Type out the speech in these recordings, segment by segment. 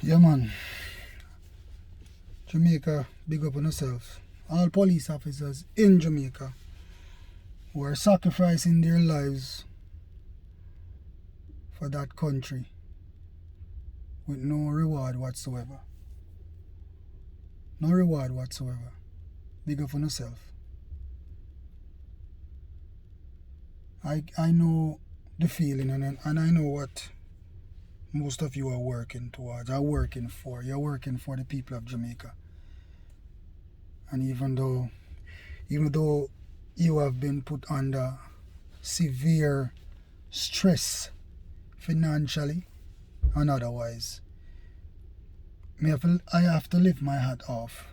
Yeah, man. Jamaica, big up on yourself. All police officers in Jamaica who are sacrificing their lives for that country with no reward whatsoever. No reward whatsoever. Big up on yourself. I know the feeling and I know what most of you are working towards, are working for. You're working for the people of Jamaica. And even though you have been put under severe stress financially and otherwise, I have to lift my hat off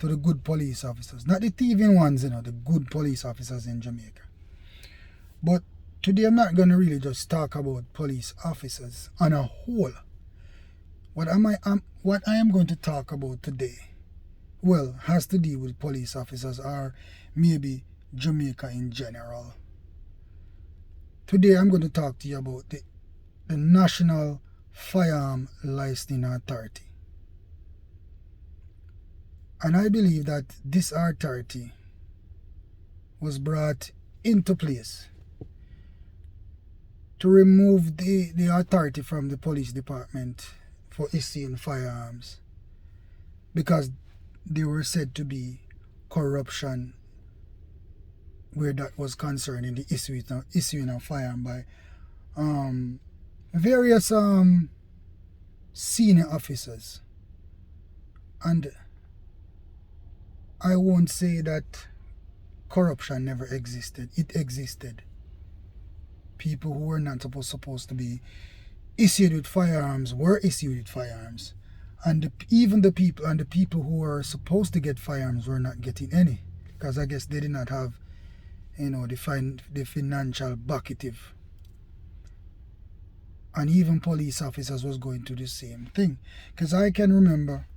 to the good police officers. Not the thieving ones, the good police officers in Jamaica. But today I'm not going to really just talk about police officers on a whole. What I am going to talk about today, well, has to do with police officers or maybe Jamaica in general. Today I'm going to talk to you about the National Firearm Licensing Authority. And I believe that this authority was brought into place to remove the authority from the police department for issuing firearms because there were said to be corruption where that was concerned in the issuing of firearm by various senior officers. And I won't say that corruption never existed. It existed. People who were not supposed to be issued with firearms were issued with firearms. And even the people who were supposed to get firearms were not getting any. Because I guess they did not have, the financial bucketive. And even police officers was going through the same thing. Because I can remember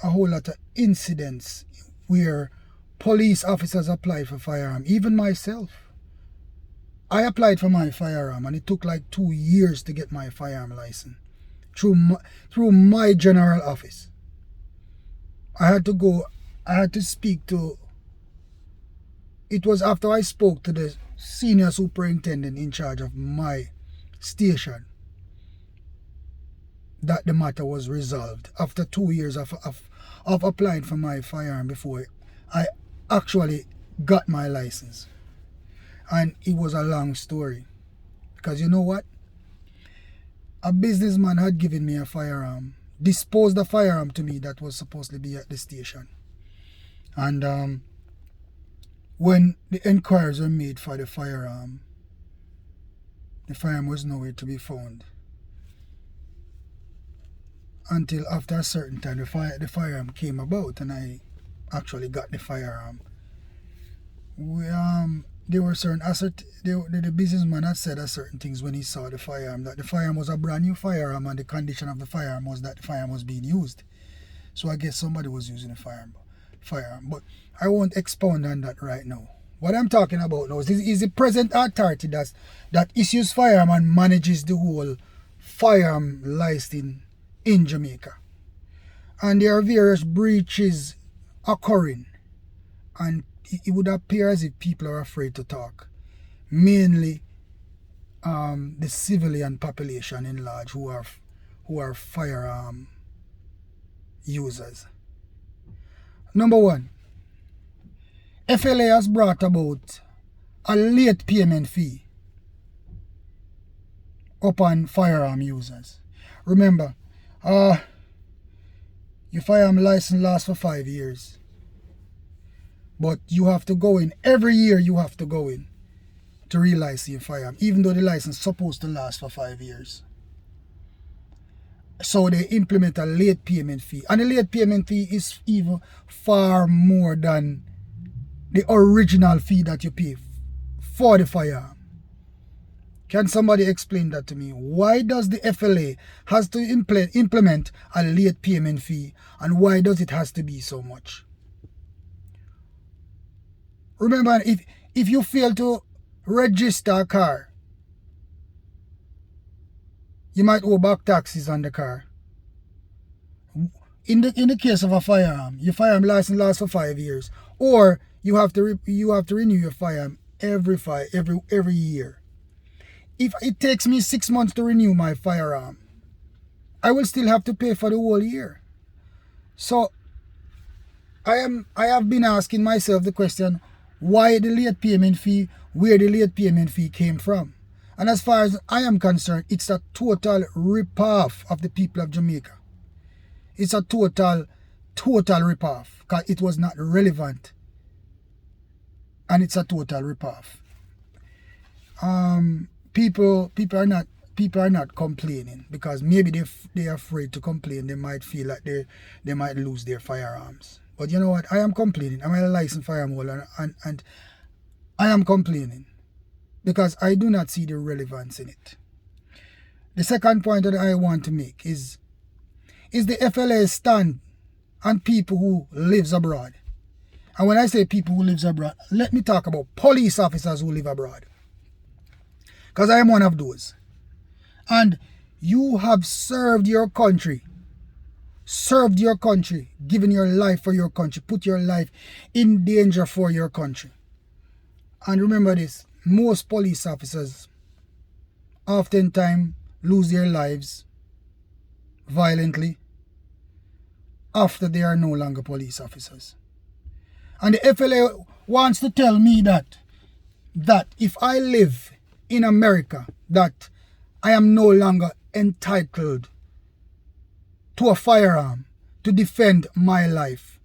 a whole lot of incidents where police officers applied for firearm. Even myself. I applied for my firearm and it took like 2 years to get my firearm license through my general office. I had to speak to, it was after I spoke to the senior superintendent in charge of my station that the matter was resolved. After 2 years of applying for my firearm before I actually got my license. And it was a long story. Because you know what? A businessman had given me a firearm, disposed the firearm to me that was supposed to be at the station. And when the inquiries were made for the firearm was nowhere to be found. Until after a certain time, the firearm came about and I actually got the firearm. There were certain the businessman had said certain things when he saw the firearm, that the firearm was a brand new firearm and the condition of the firearm was that the firearm was being used. So I guess somebody was using the firearm. But I won't expound on that right now. What I'm talking about now is the present authority that issues firearm and manages the whole firearm licensing in Jamaica. And there are various breaches occurring, and it would appear as if people are afraid to talk. Mainly the civilian population in large who are firearm users. Number one, FLA has brought about a late payment fee upon firearm users. Remember, your firearm license lasts for 5 years. But you have to go in, every year you have to go in to relicense your firearm, even though the license is supposed to last for 5 years. So they implement a late payment fee. And the late payment fee is even far more than the original fee that you pay for the firearm. Can somebody explain that to me? Why does the FLA has to implement a late payment fee, and why does it has to be so much? Remember, if you fail to register a car You might owe back taxes on the car. In the case of a firearm, your firearm license lasts for 5 years, or you have to renew your firearm every year. If it takes me 6 months to renew my firearm, I will still have to pay for the whole year. So I have been asking myself the question, why the late payment fee, where the late payment fee came from. And as far as I am concerned, it's a total rip-off of the people of Jamaica. It's a total rip-off, because it was not relevant. And it's a total rip-off. People are not complaining because maybe they're afraid to complain. They might feel like they might lose their firearms. But you know what? I am complaining. I'm a licensed firearm holder, and I am complaining because I do not see the relevance in it. The second point that I want to make is the FLA stand on people who lives abroad. And when I say people who lives abroad, let me talk about police officers who live abroad. Because I am one of those. And you have served your country, given your life for your country, put your life in danger for your country. And remember this, most police officers oftentimes lose their lives violently after they are no longer police officers. And the FLA wants to tell me that if I live in America, that I am no longer entitled to a firearm to defend my life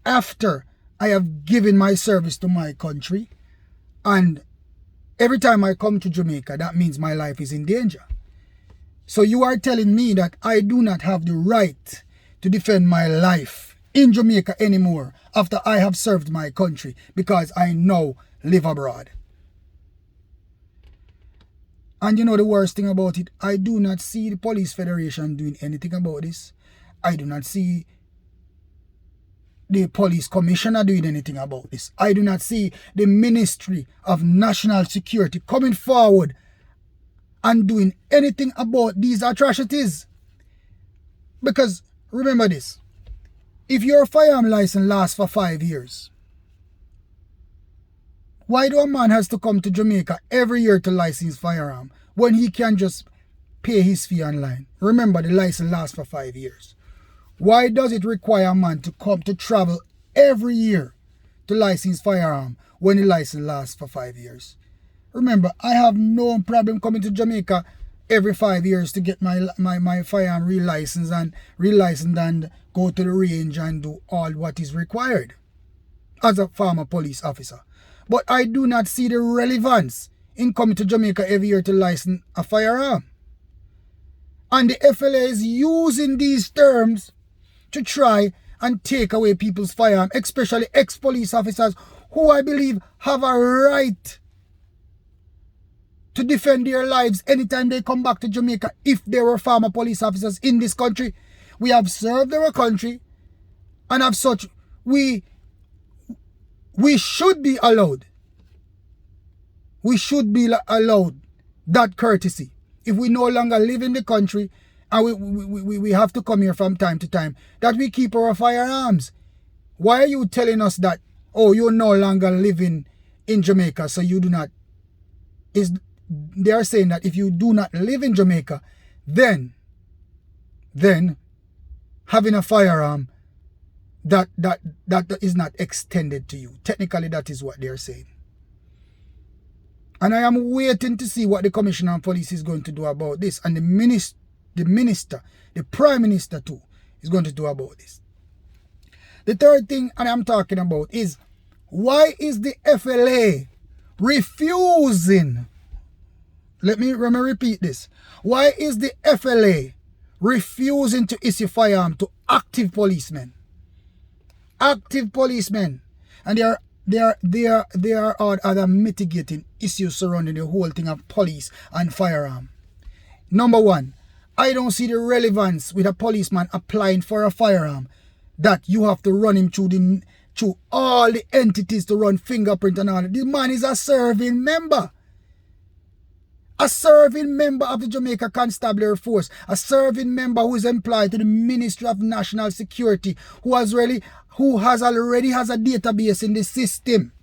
after I have given my service to my country, and every time I come to Jamaica, that means my life is in danger. So you are telling me that I do not have the right to defend my life in Jamaica anymore after I have served my country because I now live abroad. And you know the worst thing about it, I do not see the Police Federation doing anything about this. I do not see the police commissioner doing anything about this. I do not see the Ministry of National Security coming forward and doing anything about these atrocities. Because remember this, if your firearm license lasts for 5 years, why do a man has to come to Jamaica every year to license firearm when he can just pay his fee online? Remember, the license lasts for 5 years. Why does it require a man to come to travel every year to license firearm when the license lasts for 5 years? Remember, I have no problem coming to Jamaica every 5 years to get my firearm relicensed and go to the range and do all what is required as a former police officer. But I do not see the relevance in coming to Jamaica every year to license a firearm. And the FLA is using these terms to try and take away people's firearm, especially ex-police officers who I believe have a right to defend their lives anytime they come back to Jamaica if they were former police officers in this country. We have served our country, and as such, we should be allowed. We should be allowed that courtesy. If we no longer live in the country and we have to come here from time to time, that we keep our firearms. Why are you telling us that, oh, you're no longer living in Jamaica, so you do not... They are saying that if you do not live in Jamaica, then having a firearm, that is not extended to you. Technically, that is what they are saying. And I am waiting to see what the Commissioner of Police is going to do about this. And the Minister, the Prime Minister too, is going to do about this. The third thing and I'm talking about is, why is the FLA refusing? Let me repeat this. Why is the FLA refusing to issue firearm to active policemen? Active policemen. And there are other mitigating issues surrounding the whole thing of police and firearm. Number one, I don't see the relevance with a policeman applying for a firearm that you have to run him through all the entities to run fingerprint and all. The man is a serving member. A serving member of the Jamaica Constabulary Force, a serving member who is employed to the Ministry of National Security, who already has a database in the system.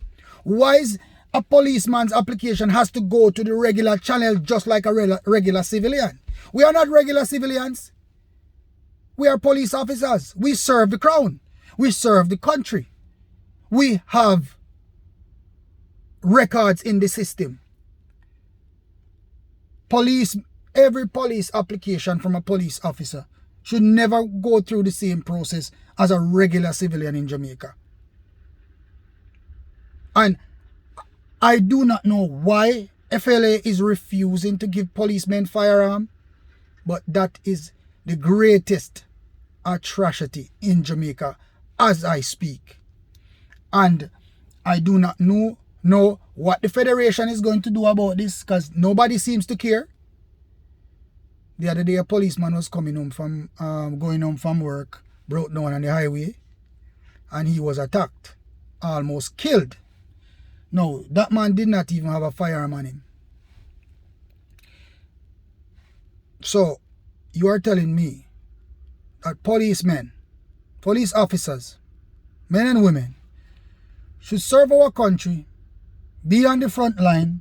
Why is a policeman's application has to go to the regular channel just like a regular civilian? We are not regular civilians. We are police officers. We serve the crown. We serve the country. We have records in the system. Every police application from a police officer should never go through the same process as a regular civilian in Jamaica. And I do not know why FLA is refusing to give policemen firearms, but that is the greatest atrocity in Jamaica as I speak. And I do not know what the Federation is going to do about this, because nobody seems to care. The other day a policeman was coming home from going home from work, broke down on the highway, and he was attacked, almost killed. No, that man did not even have a firearm on him. So you are telling me that policemen, police officers, men and women, should serve our country, be on the front line,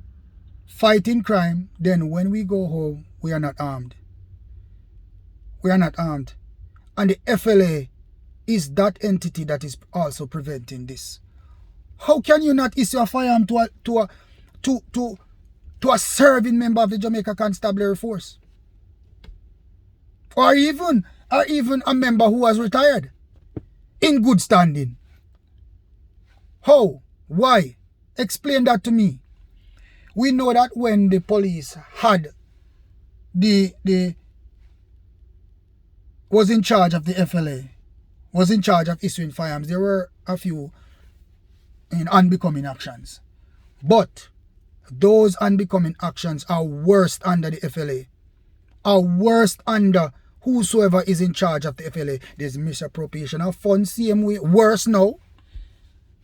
fighting crime, then when we go home, we are not armed. We are not armed. And the FLA is that entity that is also preventing this. How can you not issue a firearm to a serving member of the Jamaica Constabulary Force? Or even a member who has retired in good standing? How? Why? Explain that to me. We know that when the police had was in charge of the FLA, was in charge of issuing firearms, there were a few unbecoming actions. But those unbecoming actions are worst under the FLA, are worst under whosoever is in charge of the FLA. There's misappropriation of funds, same way, worse now.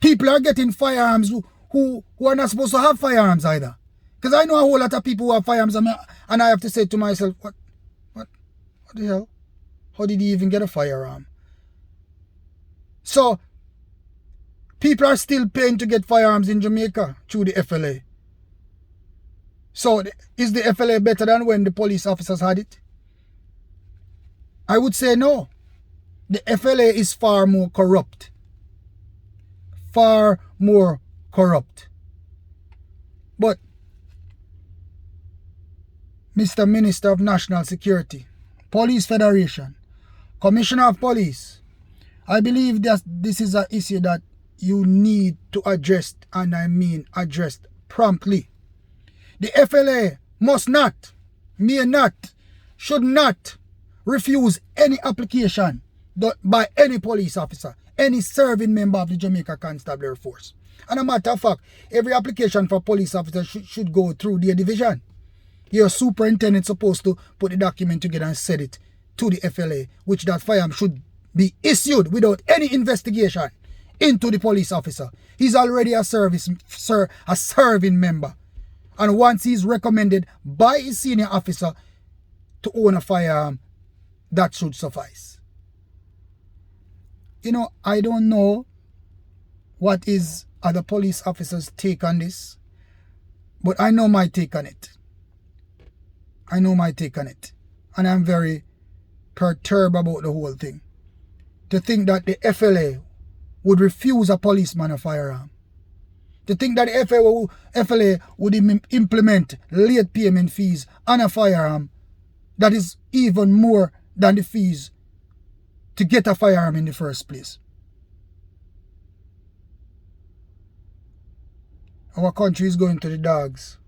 People are getting firearms who are not supposed to have firearms either. Because I know a whole lot of people who have firearms, and I have to say to myself, what the hell? How did he even get a firearm? So, people are still paying to get firearms in Jamaica through the FLA. So, is the FLA better than when the police officers had it? I would say no. The FLA is far more corrupt. Far more corrupt. But, Mr. Minister of National Security, Police Federation, Commissioner of Police, I believe that this is an issue that you need to address, and I mean addressed promptly. The FLA must not, may not, should not refuse any application by any police officer, any serving member of the Jamaica Constabulary Force. And a matter of fact, every application for police officer should go through their division. Your superintendent supposed to put the document together and send it to the FLA, which that firearm should be issued without any investigation into the police officer. He's already a serving member. And once he's recommended by his senior officer to own a firearm, that should suffice. You know, I don't know what is other police officers' take on this, but I know my take on it. I know my take on it. And I'm very perturbed about the whole thing. To think that the FLA would refuse a policeman a firearm. To think that the FLA would implement late payment fees on a firearm that is even more than the fees to get a firearm in the first place. Our country is going to the dogs.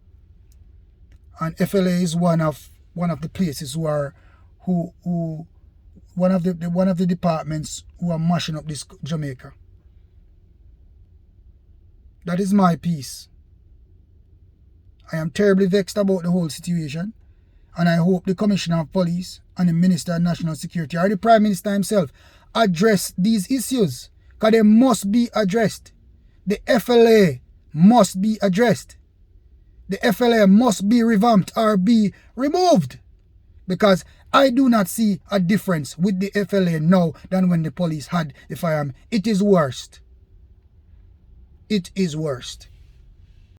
And FLA is one of the places one of the departments who are mashing up this Jamaica. That is my piece. I am terribly vexed about the whole situation, and I hope the Commissioner of Police and the Minister of National Security or the Prime Minister himself address these issues, because they must be addressed. The FLA must be addressed. The FLA must be revamped or be removed, because I do not see a difference with the FLA now than when the police had the firearm. It is worst. It is worst.